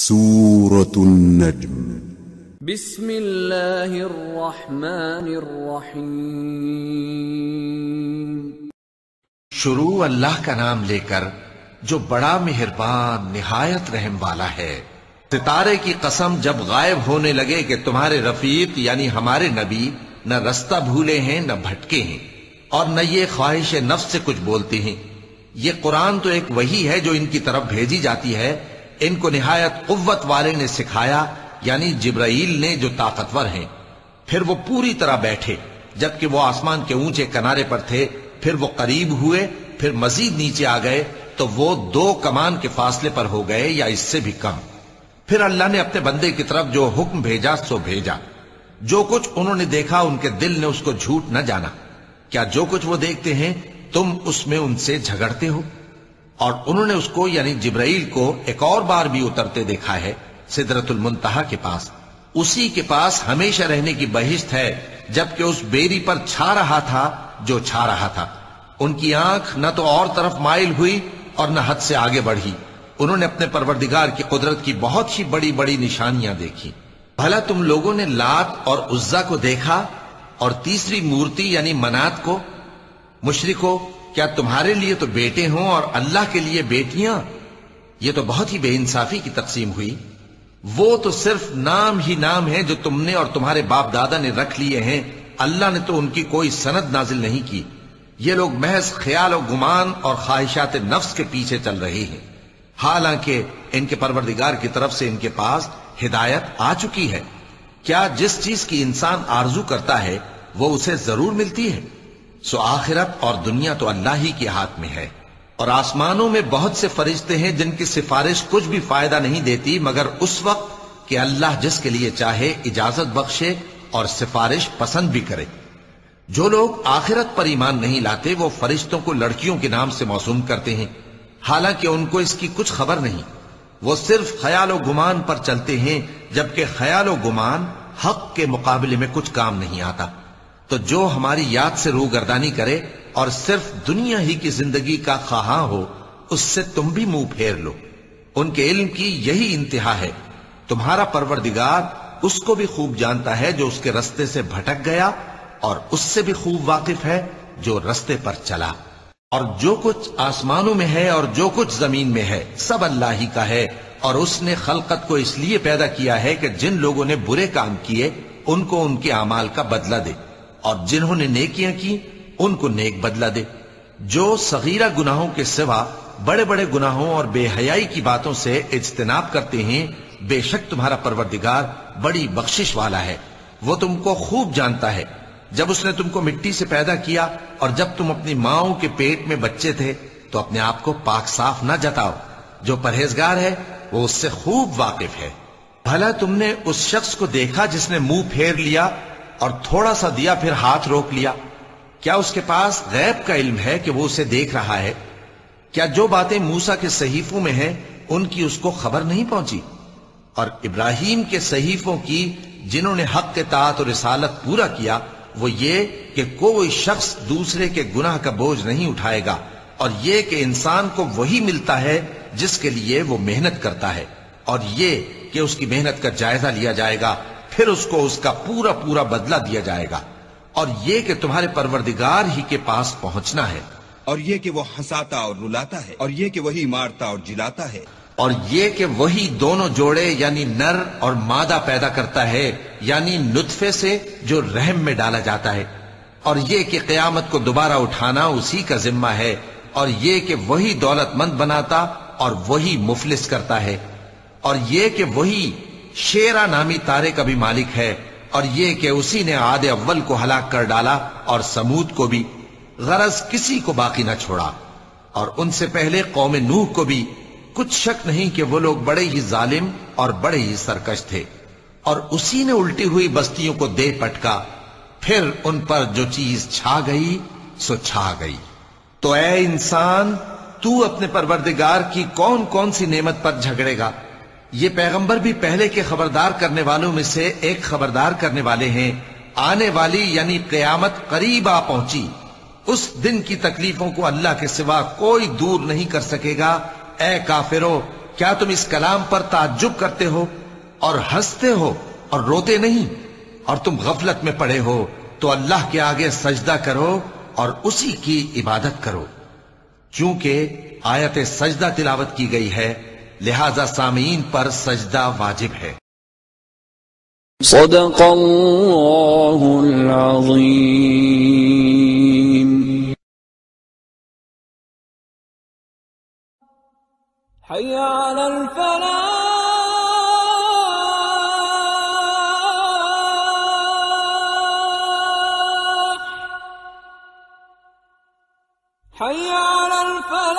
سورة النجم بسم اللہ الرحمن الرحیم شروع اللہ کا نام لے کر جو بڑا مہربان نہایت رحم والا ہے۔ ستارے کی قسم جب غائب ہونے لگے کہ تمہارے رفیق یعنی ہمارے نبی نہ رستہ بھولے ہیں نہ بھٹکے ہیں اور نہ یہ خواہش نفس سے کچھ بولتے ہیں۔ یہ قرآن تو ایک وحی ہے جو ان کی طرف بھیجی جاتی ہے۔ ان کو نہایت قوت والے نے سکھایا یعنی جبرائیل نے جو طاقتور ہیں۔ پھر وہ پوری طرح بیٹھے جبکہ وہ آسمان کے اونچے کنارے پر تھے، پھر وہ قریب ہوئے، پھر مزید نیچے آ گئے تو وہ 2 کمان کے فاصلے پر ہو گئے یا اس سے بھی کم۔ پھر اللہ نے اپنے بندے کی طرف جو حکم بھیجا سو بھیجا۔ جو کچھ انہوں نے دیکھا ان کے دل نے اس کو جھوٹ نہ جانا۔ کیا جو کچھ وہ دیکھتے ہیں تم اس میں ان سے جھگڑتے ہو؟ اور انہوں نے اس کو یعنی جبرائیل کو ایک اور بار بھی اترتے دیکھا ہے سدرۃ المنتہا کے پاس۔ اسی کے پاس ہمیشہ رہنے کی بہشت ہے، جبکہ اس بیری پر چھا رہا تھا جو چھا رہا تھا۔ ان کی آنکھ نہ تو اور طرف مائل ہوئی اور نہ حد سے آگے بڑھی۔ انہوں نے اپنے پروردگار کی قدرت کی بہت ہی بڑی بڑی نشانیاں دیکھی۔ بھلا تم لوگوں نے لات اور عزا کو دیکھا اور تیسری مورتی یعنی منات کو؟ مشرکو، کیا تمہارے لیے تو بیٹے ہوں اور اللہ کے لیے بیٹیاں؟ یہ تو بہت ہی بے انصافی کی تقسیم ہوئی۔ وہ تو صرف نام ہی نام ہے جو تم نے اور تمہارے باپ دادا نے رکھ لیے ہیں، اللہ نے تو ان کی کوئی سند نازل نہیں کی۔ یہ لوگ محض خیال و گمان اور خواہشات نفس کے پیچھے چل رہے ہیں، حالانکہ ان کے پروردگار کی طرف سے ان کے پاس ہدایت آ چکی ہے۔ کیا جس چیز کی انسان آرزو کرتا ہے وہ اسے ضرور ملتی ہے؟ سو آخرت اور دنیا تو اللہ ہی کے ہاتھ میں ہے۔ اور آسمانوں میں بہت سے فرشتے ہیں جن کی سفارش کچھ بھی فائدہ نہیں دیتی مگر اس وقت کہ اللہ جس کے لیے چاہے اجازت بخشے اور سفارش پسند بھی کرے۔ جو لوگ آخرت پر ایمان نہیں لاتے وہ فرشتوں کو لڑکیوں کے نام سے موسوم کرتے ہیں، حالانکہ ان کو اس کی کچھ خبر نہیں۔ وہ صرف خیال و گمان پر چلتے ہیں، جبکہ خیال و گمان حق کے مقابلے میں کچھ کام نہیں آتا۔ تو جو ہماری یاد سے روگردانی کرے اور صرف دنیا ہی کی زندگی کا خواہاں ہو اس سے تم بھی منہ پھیر لو۔ ان کے علم کی یہی انتہا ہے۔ تمہارا پروردگار اس کو بھی خوب جانتا ہے جو اس کے رستے سے بھٹک گیا، اور اس سے بھی خوب واقف ہے جو رستے پر چلا۔ اور جو کچھ آسمانوں میں ہے اور جو کچھ زمین میں ہے سب اللہ ہی کا ہے، اور اس نے خلقت کو اس لیے پیدا کیا ہے کہ جن لوگوں نے برے کام کیے ان کو ان کے اعمال کا بدلہ دے، اور جنہوں نے نیکیاں کی ان کو نیک بدلہ دے۔ جو صغیرہ گناہوں کے سوا بڑے بڑے گناہوں اور بے حیائی کی باتوں سے اجتناب کرتے ہیں، بے شک تمہارا پروردگار بڑی بخشش والا ہے۔ وہ تم کو خوب جانتا ہے۔ جب اس نے تم کو مٹی سے پیدا کیا اور جب تم اپنی ماؤں کے پیٹ میں بچے تھے تو اپنے آپ کو پاک صاف نہ جتاؤ۔ جو پرہیزگار ہے وہ اس سے خوب واقف ہے۔ بھلا تم نے اس شخص کو دیکھا جس نے منہ پھیر لیا اور تھوڑا سا دیا پھر ہاتھ روک لیا؟ کیا اس کے پاس غیب کا علم ہے کہ وہ اسے دیکھ رہا ہے؟ کیا جو باتیں موسیٰ کے صحیفوں میں ہیں ان کی اس کو خبر نہیں پہنچی؟ اور ابراہیم کے صحیفوں کی جنہوں نے حق کے اطاعت اور رسالت پورا کیا وہ یہ کہ کوئی شخص دوسرے کے گناہ کا بوجھ نہیں اٹھائے گا، اور یہ کہ انسان کو وہی ملتا ہے جس کے لیے وہ محنت کرتا ہے، اور یہ کہ اس کی محنت کا جائزہ لیا جائے گا، پھر اس کو اس کا پورا پورا بدلہ دیا جائے گا، اور یہ کہ تمہارے پروردگار ہی کے پاس پہنچنا ہے، اور یہ کہ وہ ہنساتا اور رلاتا ہے، اور یہ کہ وہی مارتا اور جلاتا ہے، اور یہ کہ وہی دونوں جوڑے یعنی نر اور مادہ پیدا کرتا ہے یعنی نطفے سے جو رحم میں ڈالا جاتا ہے، اور یہ کہ قیامت کو دوبارہ اٹھانا اسی کا ذمہ ہے، اور یہ کہ وہی دولت مند بناتا اور وہی مفلس کرتا ہے، اور یہ کہ وہی شیرا نامی تارے کا بھی مالک ہے، اور یہ کہ اسی نے عاد اول کو ہلاک کر ڈالا اور سمود کو بھی، غرض کسی کو باقی نہ چھوڑا، اور ان سے پہلے قوم نوح کو بھی۔ کچھ شک نہیں کہ وہ لوگ بڑے ہی ظالم اور بڑے ہی سرکش تھے، اور اسی نے الٹی ہوئی بستیوں کو دے پٹکا، پھر ان پر جو چیز چھا گئی سو چھا گئی۔ تو اے انسان، تو اپنے پروردگار کی کون کون سی نعمت پر جھگڑے گا؟ یہ پیغمبر بھی پہلے کے خبردار کرنے والوں میں سے ایک خبردار کرنے والے ہیں۔ آنے والی یعنی قیامت قریب آ پہنچی، اس دن کی تکلیفوں کو اللہ کے سوا کوئی دور نہیں کر سکے گا۔ اے کافرو، کیا تم اس کلام پر تعجب کرتے ہو اور ہنستے ہو اور روتے نہیں؟ اور تم غفلت میں پڑے ہو تو اللہ کے آگے سجدہ کرو اور اسی کی عبادت کرو۔ چونکہ آیت سجدہ تلاوت کی گئی ہے لہذا سامعین پر سجدہ واجب ہے۔ صدق اللہ العظیم۔ حی علی الفلاح، حي على الفلاح۔